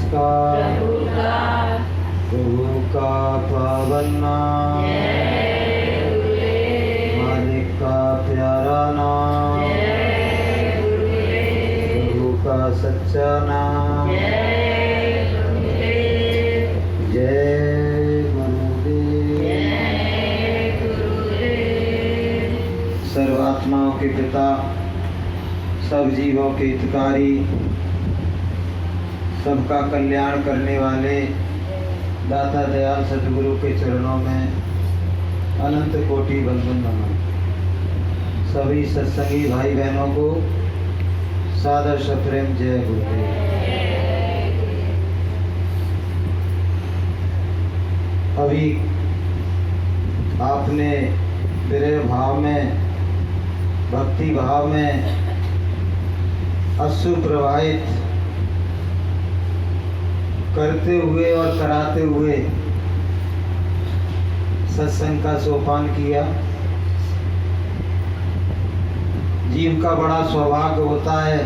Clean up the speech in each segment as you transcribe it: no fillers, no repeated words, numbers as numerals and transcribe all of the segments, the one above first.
नमस्कार प्रभु का पावन नाम, मालिक का प्यारा नाम, प्रभु का सच्चा नाम। जय गुरुदेव। सर्वात्माओं के पिता, सब जीवों के हितकारी, सबका कल्याण करने वाले दाता दयाल सतगुरु के चरणों में अनंत कोटि बंधन नमन। सभी सत्संगी भाई बहनों को सादर सप्रेम जय गुरुदेव। अभी आपने विरह भाव में, भक्ति भाव में अश्रु प्रवाहित करते हुए और कराते हुए सत्संग का सोपान किया। जीव का बड़ा सौभाग्य होता है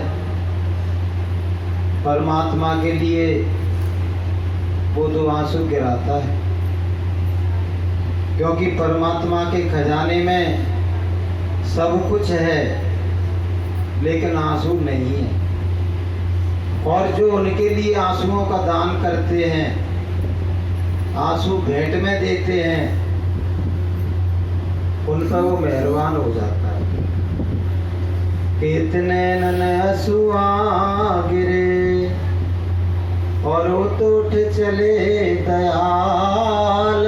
परमात्मा के लिए वो दो आंसू गिराता है, क्योंकि परमात्मा के खजाने में सब कुछ है लेकिन आंसू नहीं है। और जो उनके लिए आंसुओं का दान करते हैं, आंसू भेंट में देते हैं, उन पर वो मेहरबान हो जाता है। कितने नन आंसुआ गिरे और वो तो उठ चले दयाल,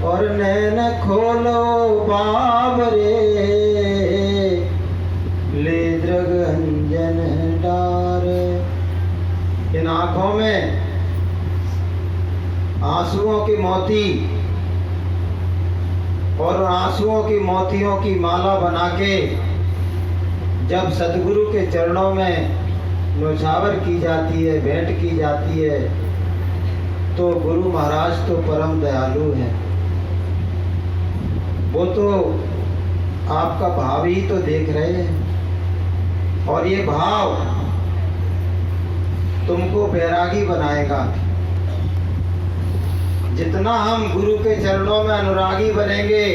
और नैन खोलो बाबरे ले दृग अंजन डार। इन आंखों में आंसुओं की मोती और आंसुओं की मोतियों की माला बना के जब सतगुरु के चरणों में न्योछावर की जाती है, भेंट की जाती है, तो गुरु महाराज तो परम दयालु हैं। वो तो आपका भाव ही तो देख रहे हैं, और ये भाव तुमको बैरागी बनाएगा। जितना हम गुरु के चरणों में अनुरागी बनेंगे,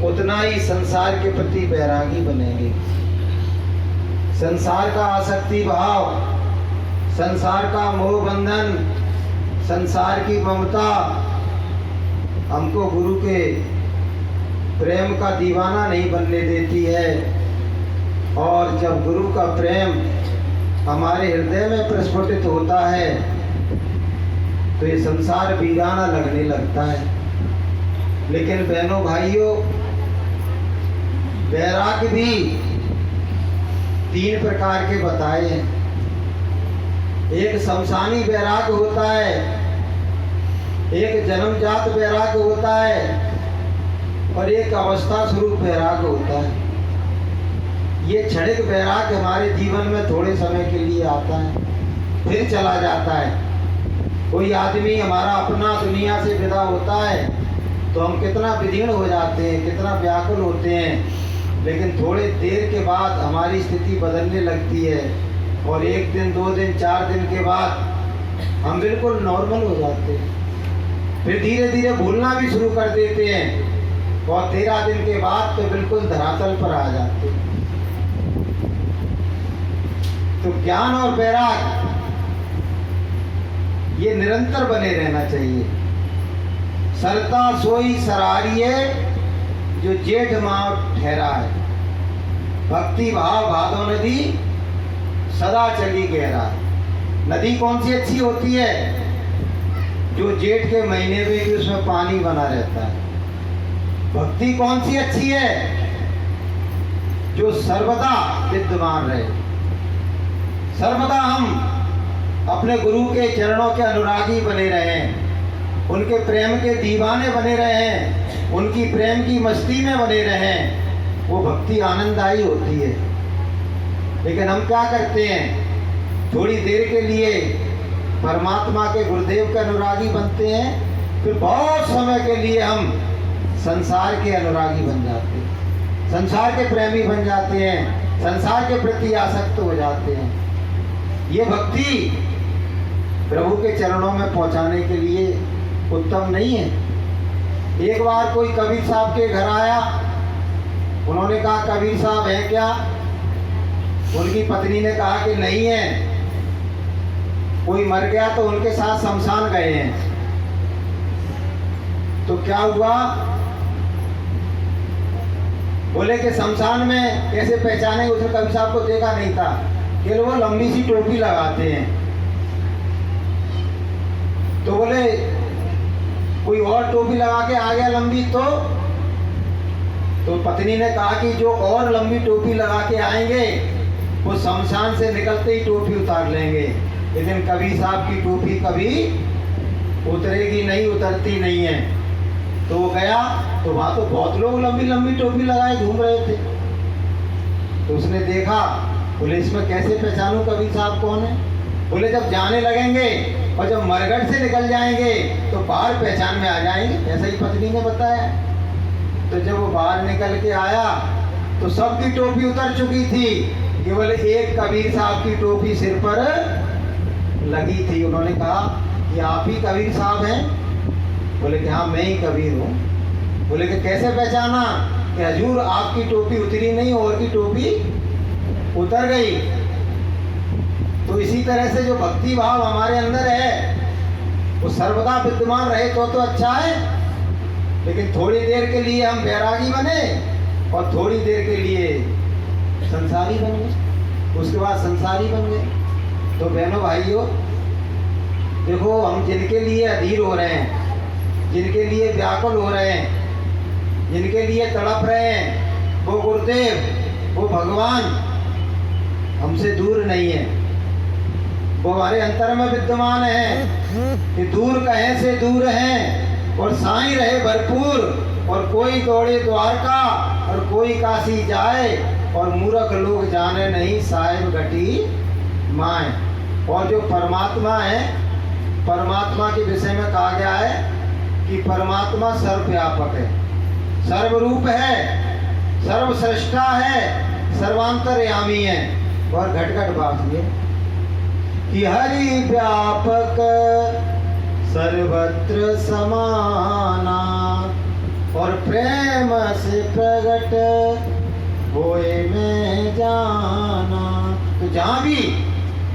उतना ही संसार के प्रति बैरागी बनेंगे। संसार का आसक्ति भाव, संसार का मोह बंधन, संसार की ममता हमको गुरु के प्रेम का दीवाना नहीं बनने देती है। और जब गुरु का प्रेम हमारे हृदय में प्रस्फुटित होता है तो ये संसार बीगाना लगने लगता है। लेकिन बहनों भाइयों, बैराग भी 3 प्रकार के बताए हैं। एक शमशानी बैराग होता है, एक जन्मजात बैराग होता है, और एक अवस्था स्वरूप बैराग होता है। ये क्षणिक बैराग हमारे जीवन में थोड़े समय के लिए आता है, फिर चला जाता है। कोई आदमी हमारा अपना दुनिया से विदा होता है तो हम कितना विदीर्ण हो जाते हैं, कितना व्याकुल होते हैं, लेकिन थोड़े देर के बाद हमारी स्थिति बदलने लगती है, और 1 दिन 2 दिन 4 दिन के बाद हम बिल्कुल नॉर्मल हो जाते हैं। फिर धीरे धीरे भूलना भी शुरू कर देते हैं, और 13 दिन के बाद तो बिल्कुल धरातल पर आ जाते हैं। तो ज्ञान और वैराग ये निरंतर बने रहना चाहिए। सरता सोई सरारिये जो जेठ माह ठहरा है, भक्ति भाव भादो नदी सदा चली गहरा। नदी कौन सी अच्छी होती है? जो जेठ के महीने में भी उसमें पानी बना रहता है। भक्ति कौन सी अच्छी है? जो सर्वदा विद्यमान रहे। सर्वदा हम अपने गुरु के चरणों के अनुरागी बने रहें, उनके प्रेम के दीवाने बने रहें, उनकी प्रेम की मस्ती में बने रहें। वो भक्ति आनंददायी होती है। लेकिन हम क्या करते हैं? थोड़ी देर के लिए परमात्मा के गुरुदेव के अनुरागी बनते हैं, फिर बहुत समय के लिए हम संसार के अनुरागी बन जाते हैं, संसार के प्रेमी बन जाते हैं, संसार के प्रति आसक्त हो जाते हैं। ये भक्ति प्रभु के चरणों में पहुंचाने के लिए उत्तम नहीं है। एक बार कोई कबीर साहब के घर आया, उन्होंने कहा कबीर साहब हैं क्या? उनकी पत्नी ने कहा कि नहीं है, कोई मर गया तो उनके साथ शमशान गए हैं। तो क्या हुआ? बोले कि शमशान में कैसे पहचाने? उसने कबीर साहब को देखा नहीं था, कि वो लंबी सी टोपी लगाते हैं। तो बोले कोई और टोपी लगा के आ गया लंबी, तो पत्नी ने कहा कि जो और लंबी टोपी लगा के आएंगे वो शमशान से निकलते ही टोपी उतार लेंगे, लेकिन कबीर साहब की टोपी कभी उतरेगी नहीं, उतरती नहीं है। तो वो गया तो वहां तो बहुत लोग लंबी लंबी टोपी लगाए घूम रहे थे। तो उसने देखा, बोले इसमें कैसे पहचानूं कबीर साहब कौन है? बोले जब जाने लगेंगे और जब मरघट से निकल जाएंगे तो बाहर पहचान में आ जाएंगे। ऐसा ही पत्नी ने बताया। तो जब वो बाहर निकल के आया तो सबकी टोपी उतर चुकी थी, केवल एक कबीर साहब की टोपी सिर पर लगी थी। उन्होंने कहा कि आप ही कबीर साहब हैं? बोले कि हाँ मैं ही कबीर हूँ। बोले कि कैसे पहचाना? कि हजूर आपकी टोपी उतरी नहीं, और की टोपी उतर गई। तो इसी तरह से जो भक्ति भाव हमारे अंदर है वो सर्वदा विद्यमान रहे तो अच्छा है, लेकिन थोड़ी देर के लिए हम बैरागी बने और थोड़ी देर के लिए संसारी बन गए, उसके बाद संसारी बन गए। तो बहनों भाइयों, देखो हम जिनके लिए अधीर हो रहे हैं, जिनके लिए व्याकुल हो रहे हैं, जिनके लिए तड़प रहे हैं, वो गुरुदेव, वो भगवान हमसे दूर नहीं है, वो हमारे अंतर में विद्यमान है। कि दूर कहीं से दूर हैं और साईं रहे भरपूर, और कोई दौड़े द्वारका और कोई काशी जाए, और मूर्ख लोग जाने नहीं साहिब घटी माए। और जो परमात्मा है, परमात्मा के विषय में कहा गया है कि परमात्मा सर्वव्यापक है, सर्वरूप है, सर्वश्रेष्ठा है, सर्वांतर्यामी है। और घट घट बात ये कि हरि व्यापक सर्वत्र समाना, और प्रेम से प्रगट होए में जाना। तो जहाँ भी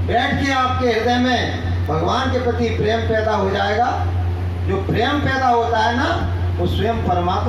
बैठ के आपके हृदय में भगवान के प्रति प्रेम पैदा हो जाएगा, जो प्रेम पैदा होता है ना, वो स्वयं परमात्मा